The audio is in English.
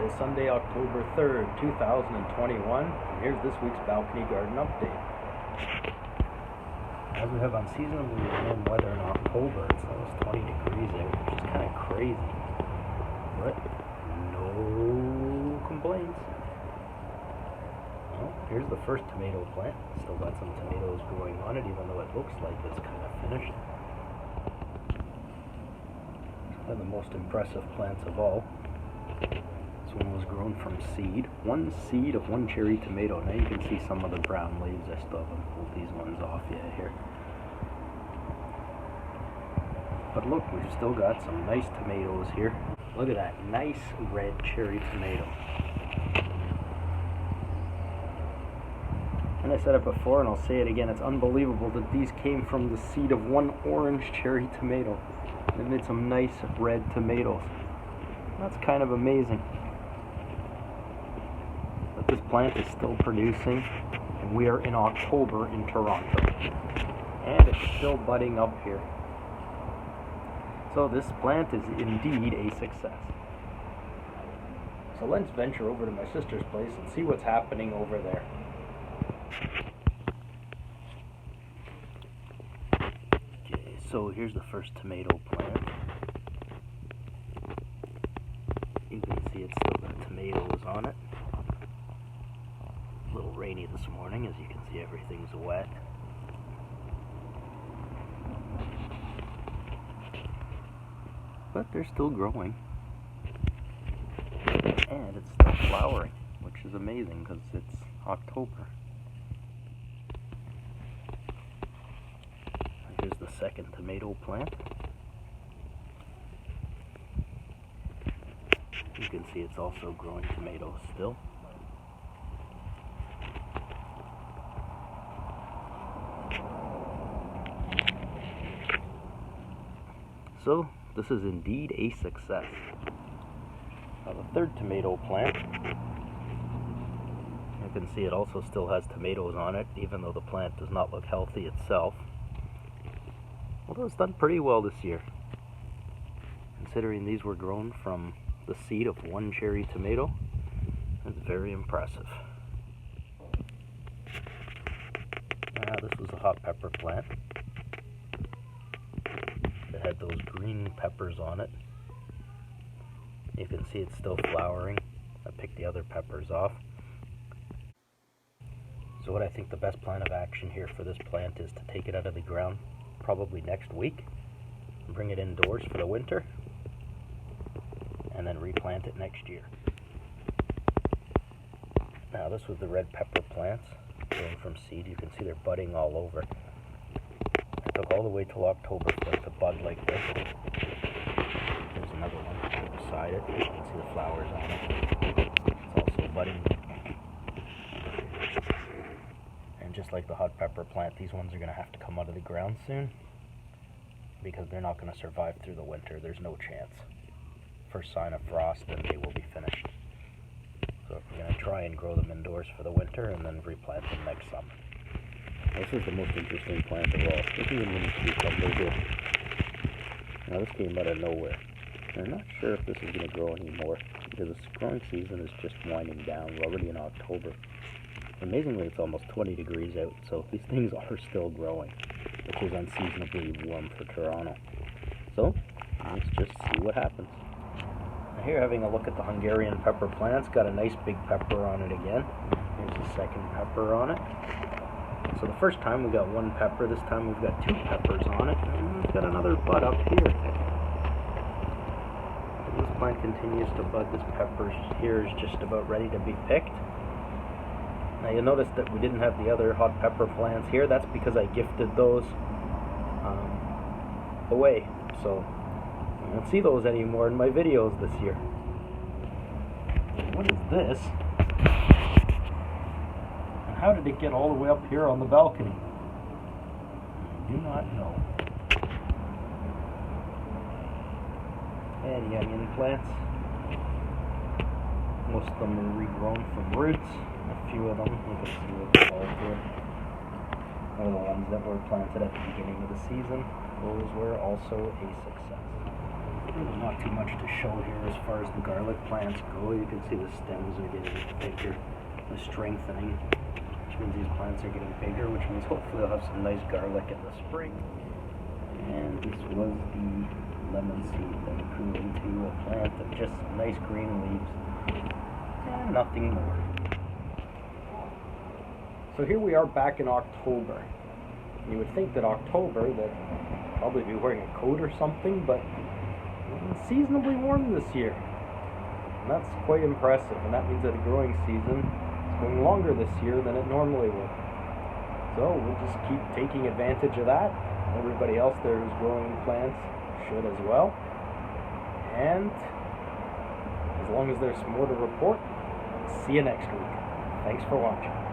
is Sunday, October 3rd, 2021, and here's this week's balcony garden update. As we have unseasonably warm weather in October, it's almost 20 degrees out, which is kind of crazy, but no complaints. Well, here's the first tomato plant. Still got some tomatoes growing on it, even though it looks like it's kind of finished. One of the most impressive plants of all. This one was grown from seed. One seed of one cherry tomato. Now you can see some of the brown leaves. I still haven't pulled these ones off yet here. But look, we've still got some nice tomatoes here. Look at that nice red cherry tomato. And I said it before and I'll say it again, it's unbelievable that these came from the seed of one orange cherry tomato. They made some nice red tomatoes. That's kind of amazing. But this plant is still producing, and we are in October in Toronto. And it's still budding up here. So this plant is indeed a success. So let's venture over to my sister's place and see what's happening over there. So here's the first tomato plant. You can see it's still got tomatoes on it. A little rainy this morning, as you can see everything's wet. But they're still growing. And it's still flowering, which is amazing because it's October. Here's the second tomato plant. You can see it's also growing tomatoes still. So, this is indeed a success. Now the third tomato plant, you can see it also still has tomatoes on it, even though the plant does not look healthy itself. Although it's done pretty well this year, considering these were grown from the seed of one cherry tomato. That's very impressive. This was a hot pepper plant. It had those green peppers on it. You can see it's still flowering. I picked the other peppers off. So what I think the best plan of action here for this plant is to take it out of the ground probably next week, bring it indoors for the winter, and then replant it next year. Now this was the red pepper plants grown from seed. You can see they're budding all over. It took all the way till October for it to bud like this. There's another one beside it. You can see the flowers on it. It's also budding. Just like the hot pepper plant, these ones are going to have to come out of the ground soon because they're not going to survive through the winter. There's no chance. First sign of frost and they will be finished. So we're going to try and grow them indoors for the winter and then replant them next summer. This is the most interesting plant of all. This is a mini cucumber here. Now this came out of nowhere. I'm not sure if this is going to grow anymore because the growing season is just winding down. We're already in October. Amazingly, it's almost 20 degrees out, so these things are still growing, which is unseasonably warm for Toronto. So, let's just see what happens. Now here, having a look at the Hungarian pepper plant. It's got a nice big pepper on it again. Here's the second pepper on it. So the first time we got one pepper, this time we've got two peppers on it, and we've got another bud up here. As this plant continues to bud, this pepper here is just about ready to be picked. Now you'll notice that we didn't have the other hot pepper plants here. That's because I gifted those away. So you won't see those anymore in my videos this year. What is this? And how did it get all the way up here on the balcony? I do not know. And the onion plants. Most of them are regrown from roots. A few of them, you can see what's all here, are the ones that were planted at the beginning of the season. Those were also a success. There's not too much to show here as far as the garlic plants go. You can see the stems are getting bigger, the strengthening, which means these plants are getting bigger, which means hopefully they'll have some nice garlic in the spring. And this was the lemon seed that grew into a plant of just some nice green leaves and nothing more. So here we are back in October. You would think that October that probably be wearing a coat or something, but it's seasonably warm this year, and that's quite impressive. And that means that the growing season is going longer this year than it normally would. So we'll just keep taking advantage of that. Everybody else there who's growing plants should as well. And as long as there's more to report, see you next week. Thanks for watching.